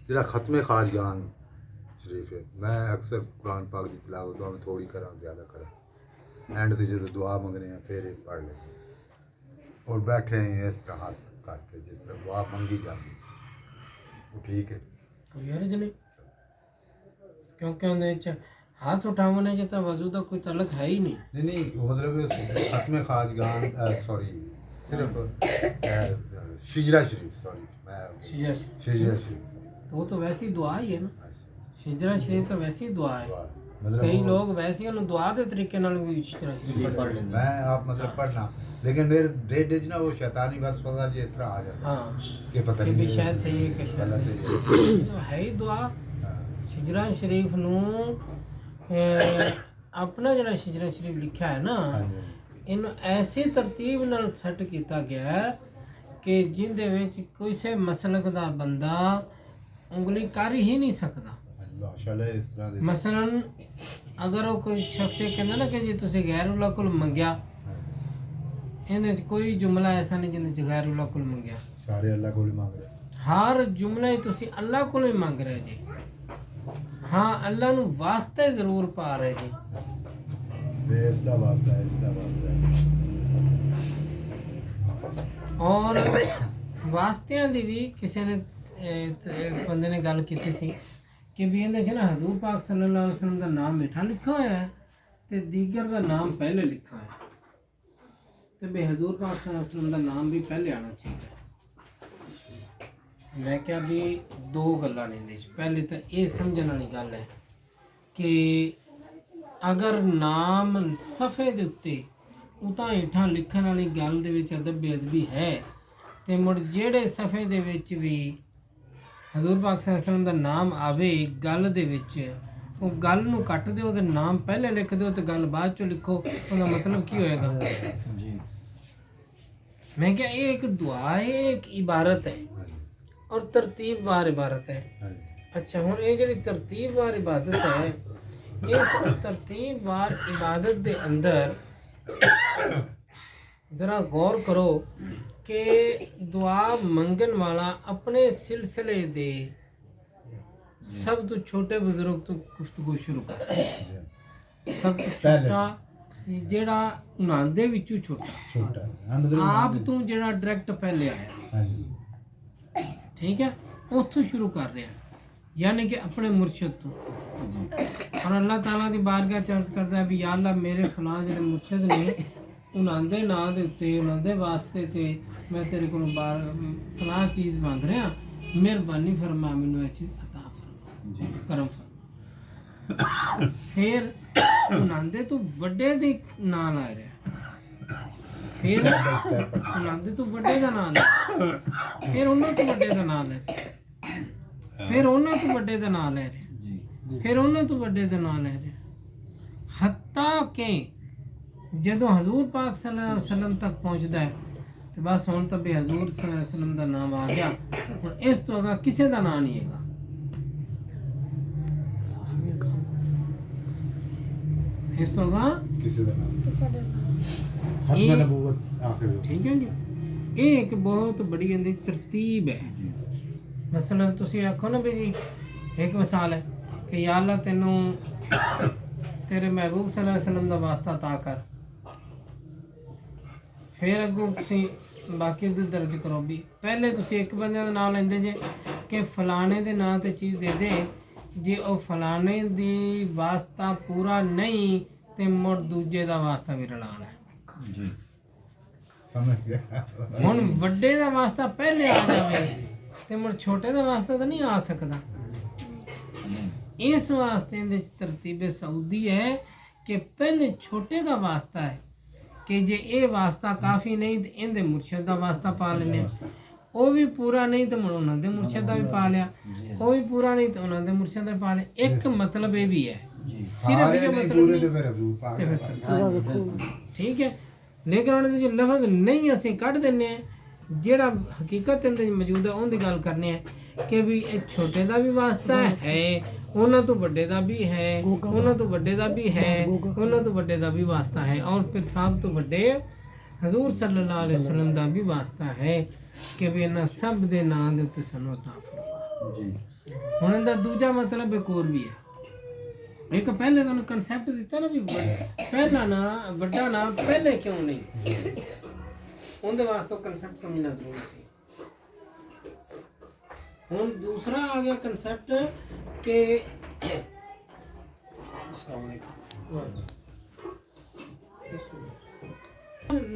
ਜਿਹੜਾ ਖਤਮੇ ਖਾਜਗਾਨ शरीफ है मैं अक्सर कुरान पाक की तिलावत में थोड़ी करा ज़्यादा करा एंड से जो दुआ मंगने हैं फिर पढ़ लें और बैठे हैं इस तरह हाथ करके जिस तरह दुआ मंगी जाती वो ठीक है कोई हर्ज नहीं क्योंकि ਉਹਦੇ ਵਿੱਚ ਹੱਥ ਉਠਾਉਣੇ ਚ ਤਾਂ ਵਜ਼ੂ ਦਾ ਕੋਈ ਤਲਕ ਹੈ ਹੀ नहीं नहीं वो मतलब खत्म खाजगान सॉरी सिर्फ शिजरा शरीफ सॉरी मैं शिजरा शरीफ वो तो वैसी दुआ ही है ना शिजरा शरीफ तो वैसी दुआ है मतलब कई लोग वैसे ही उन्हें दुआ के तरीके नाल भी शिजरा शरीफ पढ़ लेंगे मैं आप मतलब पढ़ना लेकिन मेरे डेट ना वो शैतानी बस पता जी इस तरह आ जाता हाँ कि पता कि नहीं भी शायद सही है कि गलत शायद तो है ही दुआ शिजरा शरीफ ਨੂੰ अपना ਜਿਹੜਾ शिजरा शरीफ लिखा है ना ਇਹਨੂੰ ਐਸੀ ਤਰਤੀਬ ਨਾਲ ਸੈੱਟ ਕੀਤਾ ਗਿਆ ਹੈ ਕਿ ਜਿੰਦੇ ਵਿੱਚ ਕਿਸੇ ਮਸਲਕ ਦਾ ਬੰਦਾ ਉਂਗਲੀ ਕਰ ਹੀ ਨਹੀਂ ਸਕਦਾ ਮਾਸ਼ਾਅੱਲਾ ਇਸ ਤਰ੍ਹਾਂ ਦੇ ਮਸਲਨ ਅਗਰ ਉਹ ਕੋਈ ਸ਼ਖਸ ਇਹ ਕਹਿੰਦਾ ਨਾ ਕਿ ਜੀ ਤੁਸੀਂ ਗੈਰੁੱਲਾ ਕੋਲ ਮੰਗਿਆ ਇਹਦੇ ਵਿੱਚ ਕੋਈ ਜੁਮਲਾ ਐਸਾ ਨਹੀਂ ਜਿਹਦੇ ਚ ਗੈਰੁੱਲਾ ਕੋਲ ਮੰਗਿਆ ਸਾਰੇ ਅੱਲਾਹ ਕੋਲ ਮੰਗ ਰਹੇ ਹਰ ਜੁਮਲੇ ਤੁਸੀਂ ਅੱਲਾਹ ਕੋਲੋਂ ਹੀ ਮੰਗ ਰਹੇ ਜੀ हाँ अल्लाह ਨੂੰ ਵਾਸਤੇ ਜ਼ਰੂਰ ਪਾ ਰਹੇ ਜੀ ਇਸ ਦਾ ਵਾਸਤਾ ਹੈ ਇਸ ਦਾ ਵਾਸਤਾ ਹੈ ਔਰ ਵਾਸਤਿਆਂ ਦੀ ਵੀ ਕਿਸੇ ਨੇ ਇੱਕ ਬੰਦੇ ਨੇ ਗੱਲ ਕੀਤੀ ਸੀ ਕਿ ਵੀ ਇਹਦੇ 'ਚ ਨਾ ਹਜ਼ੂਰ ਪਾਕ ਸੱਲੱਲਾਹੁ ਅਲੈਹਿ ਵਸੱਲਮ ਦਾ ਨਾਮ ਮਿੱਠਾ ਲਿਖਿਆ ਹੋਇਆ ਹੈ ਤੇ ਦੀਗਰ ਦਾ ਨਾਮ ਪਹਿਲੇ ਲਿਖਾ ਹੈ ਤੇ ਵੀ ਹਜ਼ੂਰ ਪਾਕ ਸੱਲੱਲਾਹੁ ਅਲੈਹਿ ਵਸੱਲਮ ਦਾ ਨਾਮ ਵੀ ਪਹਿਲੇ ਆਣਾ ਚਾਹੀਦਾ मैं क्या भी दो गल्लां ने इहदे च पहले तो ये समझण वाली गल है कि अगर नाम सफ़े दे उत्ते उतां हेठां लिखण वाली गल दे विच अदब बेअदबी है ते मुड़ जेड़े सफ़े दे विच भी हजूर पाक सल्लल्लाहु अलैहि वसल्लम दा नाम आवे गल दे विच वो गल नूं कट दिओ ते नाम पहले लिख दिओ ते गल बाद चों लिखो उसदा मतलब की होएगा जी मैं क्या ये एक दुआ है एक इबारत है और तरतीब वार इबारत है अच्छा हुण ये जिहड़ी तरतीब वार इबादत है इस तरतीब वार इबादत दे अंदर जरा गौर करो कि दुआ मंगन वाला अपने सिलसिले दे सब तो छोटे बुजुर्ग तो गुफ्तगू शुरू कर सब तो छोटा ਜਿਹੜਾ ਉਹਨਾਂ ਦੇ ਵਿੱਚੋਂ ਛੋਟਾ ਆਪ ਤੋਂ ਜਿਹੜਾ ਡਾਇਰੈਕਟ ਪਹਿਲੇ ਆਇਆ ठीक है उतों शुरू कर रहे हैं यानी कि अपने मुर्शद तो और अल्लाह ताला की बारगाह चर्च करता है भी या अल्लाह मेरे फलां जो मुर्शद ने उन्होंने नाँ के उत्ते उन्होंने वास्ते ते मैं तेरे को फलां चीज़ मांग रहा मेहरबानी फरमा मैनू यह चीज़ अता फरमा करम फरमा फिर उन्होंने तो वड्डे दी नाँ ला रहा फिर उन्होंने तो वड्डे का नाम ले फिर उन्होंने तो वड्डे का नाम ले फिर उन्होंने तो वड्डे का नाम ले रहे फिर उन्होंने तो वड्डे का नाम ले रहे हत्ता कि जदों हजूर पाक सल्लल्लाहु अलैहि वसल्लम तक पहुँचता है तो बस हुण तो भी हजूर सल्लल्लाहु अलैहि वसल्लम का नाम आ गया हुण इस तो अगा किसी का नाम नहीं हैगा इस तो अगा ਕਿਸੇ ਦਾ ਨਾਮ ठीक है जी ये एक बहुत बड़ी इहदी तरतीब है मसलन तुसी आखो ना भी जी एक मिसाल है कि या अल्लाह तेनू तेरे महबूब सल्लल्लाहु अलैहि वसल्लम दा वास्ता ता कर फिर अगों तुसी बाकी दे दर्ज करो भी पहले तुसी एक बंदे दा नाम लेंदे जे कि फलाने दे नाम ते चीज़ दे दे जे ओ फलाने दी वास्ता पूरा नहीं ते मुड़ दूजे दा वास्ता भी रलाना है जी समझ गया हुण वड्डे दा वास्ता पहले आ जावे ते मुड़ छोटे दा वास्ता तो नहीं आ सकदा इस वास्ते इहदे च तरतीब सऊदी है कि पहले छोटे दा वास्ता है कि जे ये वास्ता काफ़ी नहीं तो इहदे मुर्शद दा वास्ता पा लेने वो भी पूरा नहीं तो मुड़ उन्हां दे मुर्शद दा भी पा लिया वो भी पूरा नहीं तो उन्हां दे मुर्शद दा पा लिया एक मतलब ये भी है सिर्फ ये मतलब ठीक है लेकिन उन्होंने जो लफ्ज़ नहीं असीं कढ़ दिंदे जेड़ा हकीकत इहदे मौजूद है उहदी गल करने कि भी ये छोटे दा भी वास्ता है उन्होंने तो बड़े दा भी है उन्होंने तो बड़े दा भी है उन्होंने तो बड़े दा भी वास्ता है और फिर सब तो बड़े हजूर सल्लल्लाहु अलैहि वसल्लम दा भी वास्ता है कि भी इन्हां सब दे नाम दे उत्ते सानू अता फरमा ਜੀ ਹੁਣ ਇਹਦਾ ਦੂਜਾ ਮਤਲਬ ਇੱਕ ਹੋਰ ਵੀ ਹੈ। ਇੱਕ ਪਹਿਲੇ ਤੁਹਾਨੂੰ ਕਨਸੈਪਟ ਦਿੱਤਾ ਨਾ ਵੀ ਪਹਿਲਾ ਨਾ ਵੱਡਾ ਨਾਮ ਪਹਿਲੇ ਕਿਉਂ ਨਹੀਂ, ਉਹਦੇ ਵਾਸਤੇ ਕਨਸੈਪਟ ਸਮਝਣਾ ਜ਼ਰੂਰੀ ਸੀ। ਹੁਣ ਦੂਸਰਾ ਆ ਗਿਆ ਕਨਸੈਪਟ ਕਿ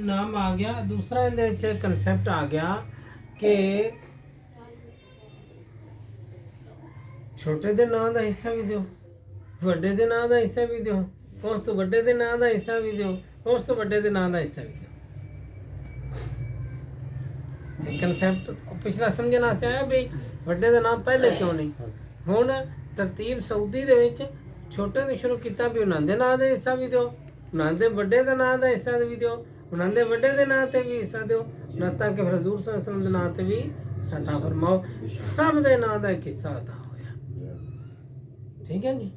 ਨਾਮ ਆ ਗਿਆ ਦੂਸਰਾ, ਇਹਦੇ ਵਿੱਚ ਕਨਸੈਪਟ ਆ ਗਿਆ ਕਿ ਛੋਟੇ ਦੇ ਨਾਂ ਦਾ ਹਿੱਸਾ ਵੀ ਦਿਓ, ਵੱਡੇ ਦੇ ਨਾਂ ਦਾ ਹਿੱਸਾ ਵੀ ਦਿਓ, ਉਸ ਤੋਂ ਵੱਡੇ ਦੇ ਨਾਂ ਦਾ ਹਿੱਸਾ ਵੀ ਦਿਓ, ਉਸ ਤੋਂ ਵੱਡੇ ਦੇ ਨਾਂ ਦਾ ਹਿੱਸਾ ਵੀ ਦਿਓ। ਇਹ ਕਨਸੈਪਟ ਪਿਛਲਾ ਸਮਝਣ ਵਾਸਤੇ ਆਇਆ ਵੀ ਵੱਡੇ ਦਾ ਨਾਮ ਪਹਿਲੇ ਕਿਉਂ ਨਹੀਂ। ਹੁਣ ਤਰਤੀਬ ਸਊਦੀ ਦੇ ਵਿੱਚ ਛੋਟੇ ਤੋਂ ਸ਼ੁਰੂ ਕੀਤਾ ਵੀ ਉਹਨਾਂ ਦੇ ਨਾਂ ਦੇ ਹਿੱਸਾ ਵੀ ਦਿਓ, ਉਹਨਾਂ ਦੇ ਵੱਡੇ ਦੇ ਨਾਂ ਦਾ ਹਿੱਸਾ ਵੀ ਦਿਓ, ਉਹਨਾਂ ਦੇ ਵੱਡੇ ਦੇ ਨਾਂ ਤੇ ਵੀ ਹਿੱਸਾ ਦਿਓ, ਨਾ ਤਾਂ ਕਿ ਫਿਰ ਹਜ਼ੂਰ ਸੱਲੱਲਾਹੁ ਅਲੈहि ਵਸੱਲਮ ਦੇ ਨਾਂ ਤੇ ਵੀ ਸਤਾ ਫਰਮਾਓ। ਸਭ ਦੇ ਨਾਂ ਦਾ ਇੱਕ ਹਿੱਸਾ ਅਤਾ ਹੋਇਆ। ਠੀਕ ਹੈ ਜੀ।